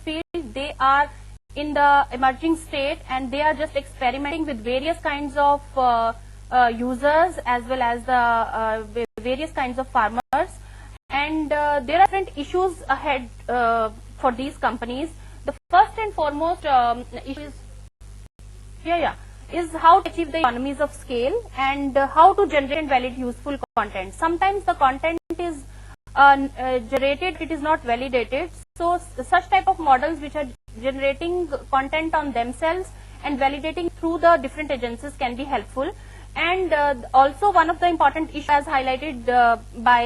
field, they are in the emerging state, and they are just experimenting with various kinds of users as well as the various kinds of farmers. And there are different issues ahead for these companies. The first and foremost issue is how to achieve the economies of scale, and how to generate and validate useful content. Sometimes the content is generated, it is not validated. So such type of models which are generating content on themselves and validating through the different agencies can be helpful. And also one of the important issues as highlighted by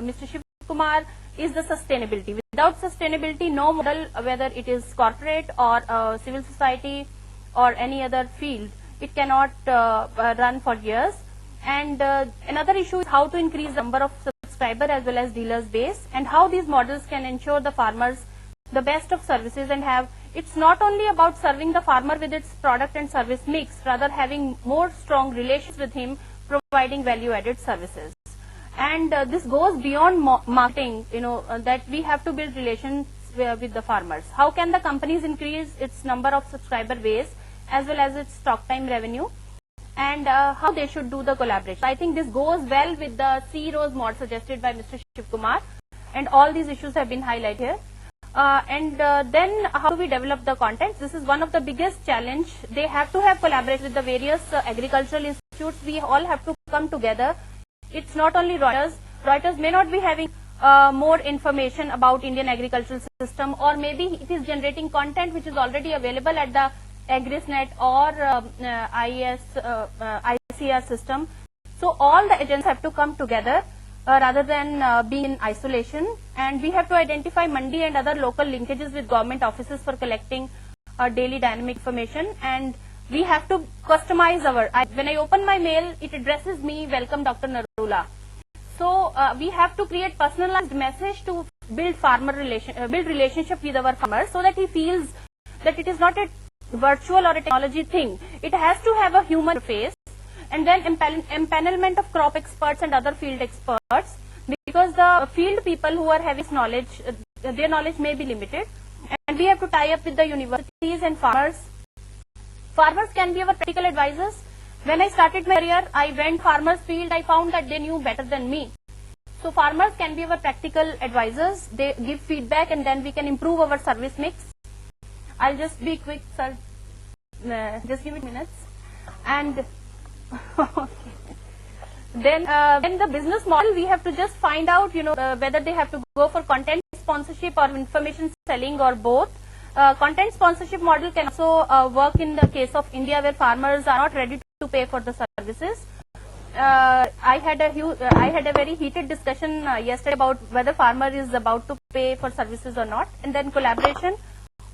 Mr. Shiv Kumar is the sustainability. Without sustainability, no model, whether it is corporate or civil society or any other field, it cannot run for years. And another issue is how to increase the number of subscriber as well as dealers base, and how these models can ensure the farmers the best of services, and have, it's not only about serving the farmer with its product and service mix, rather having more strong relations with him, providing value added services. And this goes beyond marketing, that we have to build relations with the farmers. How can the companies increase its number of subscriber base as well as its talk time revenue, and how they should do the collaboration. I think this goes well with the C-Rose model suggested by Mr. Shiv Kumar, and all these issues have been highlighted here. Then how do we develop the content? This is one of the biggest challenge. They have to have collaboration with the various agricultural institutes. We all have to come together. It's not only Reuters. Reuters may not be having more information about Indian agricultural system, or maybe it is generating content which is already available at the AgrisNet or ICR system. So all the agents have to come together rather than being in isolation, and we have to identify mandi and other local linkages with government offices for collecting daily dynamic information. And we have to customize when I open my mail, it addresses me, welcome Dr. Narula. So we have to create personalized message to build relationship with our farmer, so that he feels that it is not a virtual or a technology thing. It has to have a human face. And then empanelment of crop experts and other field experts, because the field people who are having knowledge, their knowledge may be limited, and we have to tie up with the universities and farmers. Farmers can be our practical advisors. When I started my career, I went farmers field, I found that they knew better than me. So farmers can be our practical advisors. They give feedback, and then we can improve our service mix. I'll just be quick, sir. Just give me minutes. And then in the business model, we have to just find out, whether they have to go for content sponsorship or information selling or both. Content sponsorship model can also work in the case of India, where farmers are not ready to pay for the services. I had a very heated discussion yesterday about whether farmer is about to pay for services or not, and then collaboration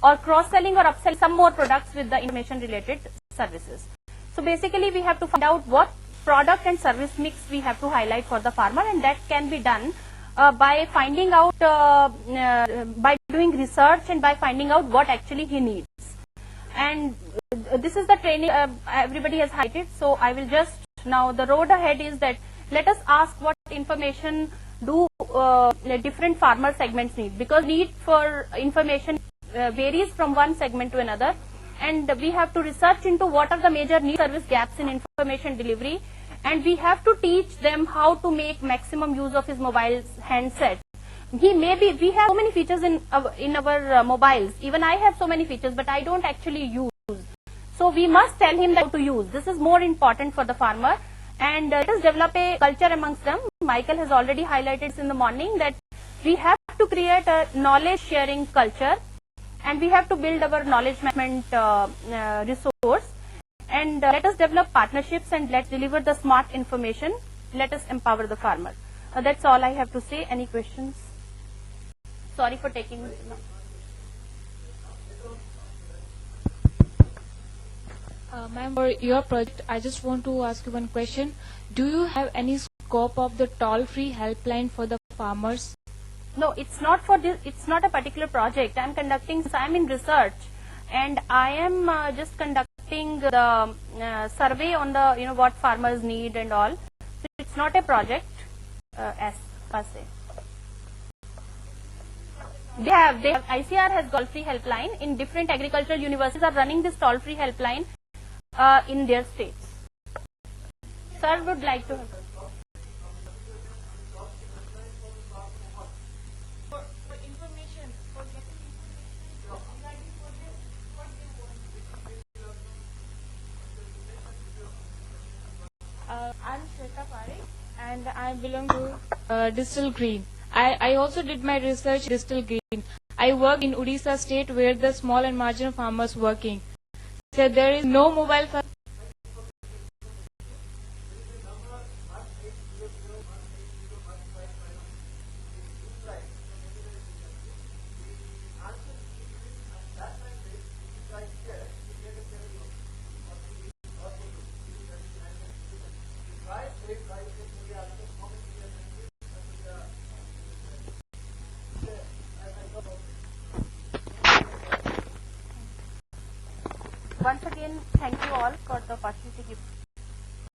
or cross-selling or upselling some more products with the information related services. So basically we have to find out what product and service mix we have to highlight for the farmer, and that can be done by finding out, by doing research, and by finding out what actually he needs. And this is the training everybody has highlighted. So I will just, now the road ahead is that let us ask what information do different farmer segments need, because need for information varies from one segment to another. And we have to research into what are the major need service gaps in information delivery, and we have to teach them how to make maximum use of his mobile handset. We have so many features in our mobiles. Even I have so many features, but I don't actually use. So we must tell him how to use. This is more important for the farmer, and let us develop a culture amongst them. Michael has already highlighted in the morning that we have to create a knowledge sharing culture, and we have to build our knowledge management resource, and let us develop partnerships, and let's deliver the smart information. Let us empower the farmer. That's all I have to say. Any questions? Sorry for taking. Ma'am, for your project, I just want to ask you one question. Do you have any scope of the toll-free helpline for the farmers? No, it's not for this. It's not a particular project. I'm conducting. I'm in research, and I am just conducting the survey on the what farmers need and all. So it's not a project as per se. They have ICR has toll-free helpline. In different agricultural universities are running this toll-free helpline in their states. Sir would like to. I'm Shweta Parekh and I belong to Distill Green. I also did my research in Distill Green. I work in Odisha state where the small and marginal farmers working. So there is no mobile phone. Once again, thank you all for the opportunity given.